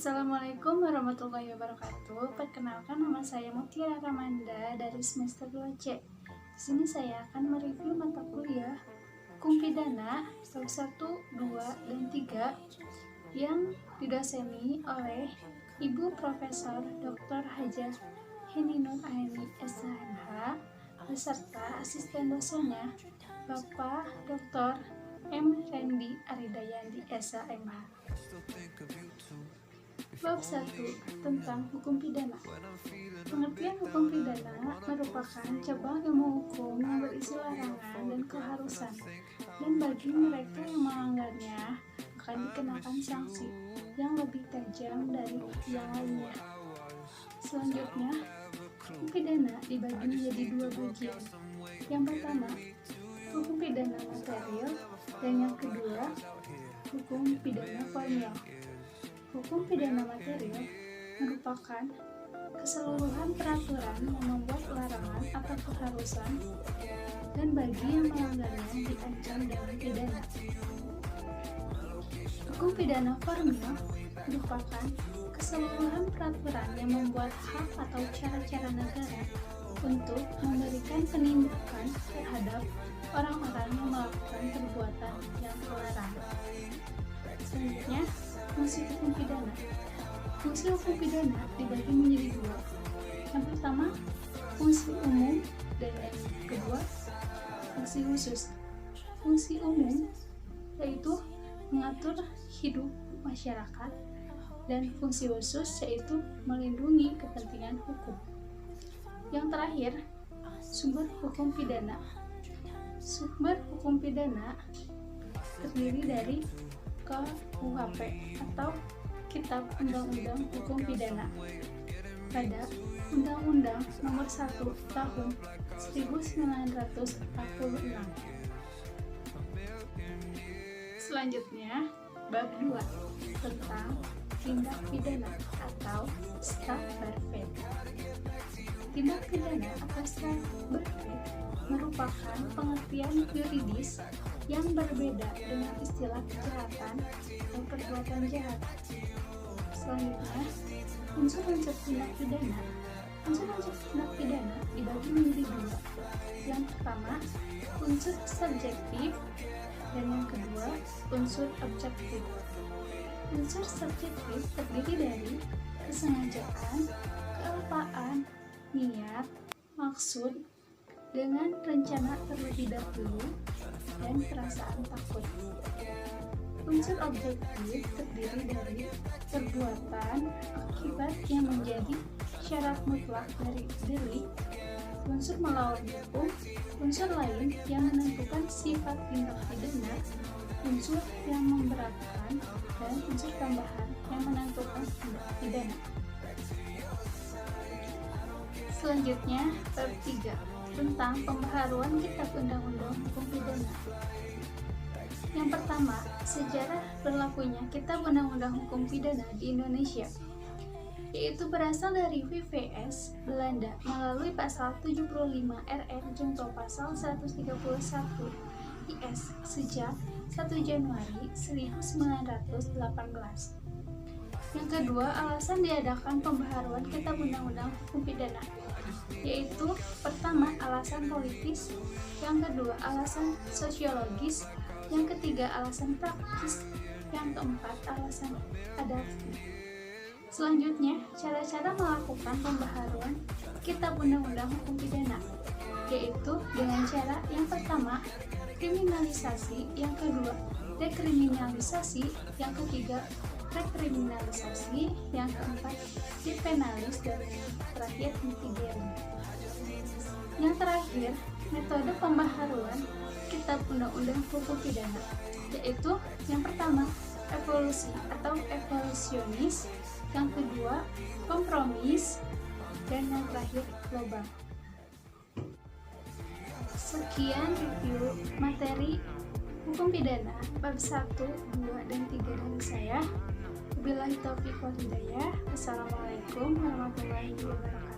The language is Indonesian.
Assalamualaikum warahmatullahi wabarakatuh. Perkenalkan, nama saya Mutiara Ramanda dari semester 2C. Di sini saya akan mereview mata kuliah Hukum Pidana bab 1, 2, dan 3 yang didoseni oleh Ibu Profesor Dr. Hajah Heni Nur Aini SHMH beserta asisten dosennya Bapak Dr. M. Rendi Aridayandi SHMH. Bab 1 tentang hukum pidana. Pengertian hukum pidana merupakan cabang ilmu hukum yang berisi larangan dan keharusan, dan bagi mereka yang melanggarnya akan dikenakan sanksi yang lebih tajam dari yang lainnya. Selanjutnya, hukum pidana dibagi menjadi dua bagian. Yang pertama, hukum pidana material, dan yang kedua, hukum pidana formil. Hukum pidana material merupakan keseluruhan peraturan yang membuat larangan atau keharusan, dan bagi yang melanggarnya diancam dengan pidana. Hukum pidana formil merupakan keseluruhan peraturan yang membuat hak atau cara-cara negara untuk memberikan penindakan terhadap orang-orang yang melakukan perbuatan yang terlarang. Selanjutnya, fungsi hukum pidana. Fungsi hukum pidana dibagi menjadi dua. Yang pertama, fungsi umum, dan yang kedua, fungsi khusus. Fungsi umum yaitu mengatur hidup masyarakat, dan fungsi khusus yaitu melindungi kepentingan hukum. Yang terakhir, sumber hukum pidana. Sumber hukum pidana terdiri dari KUHP atau Kitab Undang-Undang Hukum Pidana pada Undang-Undang Nomor 1 Tahun 1946. Selanjutnya, bab 2 tentang tindak pidana atau strafbarvet. Tindak pidana atau strafbarvet merupakan pengertian yuridis yang berbeda dengan istilah kejahatan atau perbuatan jahat. Selanjutnya, unsur-unsur tindak pidana. Unsur-unsur tindak pidana dibagi menjadi dua. Yang pertama, unsur subjektif, dan yang kedua, unsur objektif. Unsur subjektif terdiri dari kesengajaan, kealpaan, niat, maksud, dengan rencana terlebih dahulu, dan perasaan takut. Unsur objektif terdiri dari perbuatan, akibat yang menjadi syarat mutlak dari delik, unsur melawan hukum, unsur lain yang menentukan sifat tindak pidana, unsur yang memberatkan, dan unsur tambahan yang menentukan tindak pidana. Selanjutnya, bab 3 tentang pembaharuan Kitab Undang-Undang Hukum Pidana. Yang pertama, sejarah berlakunya Kitab Undang-Undang Hukum Pidana di Indonesia, yaitu berasal dari VVS Belanda melalui pasal 75 RR junto pasal 131 IS sejak 1 Januari 1918. Yang kedua, alasan diadakan pembaharuan Kitab Undang-Undang Hukum Pidana, yaitu pertama, alasan politis, yang kedua, alasan sosiologis, yang ketiga, alasan praktis, yang keempat, alasan adaptif. Selanjutnya, cara-cara melakukan pembaharuan Kitab Undang-Undang Hukum Pidana, yaitu dengan cara yang pertama, kriminalisasi, yang kedua, dekriminalisasi, yang ketiga, rekriminalisasi, yang keempat, depenalis, dan yang terakhir, mitigasi. Yang terakhir, metode pembaharuan Kitab Undang-Undang Hukum Pidana, yaitu yang pertama, evolusi atau evolusionis, yang kedua, kompromis, dan yang terakhir, global. Sekian review materi Hukum Pidana bab 1, 2, dan 3 dari saya. Wabillahi taufiq wal hidayah. Wassalamualaikum warahmatullahi wabarakatuh.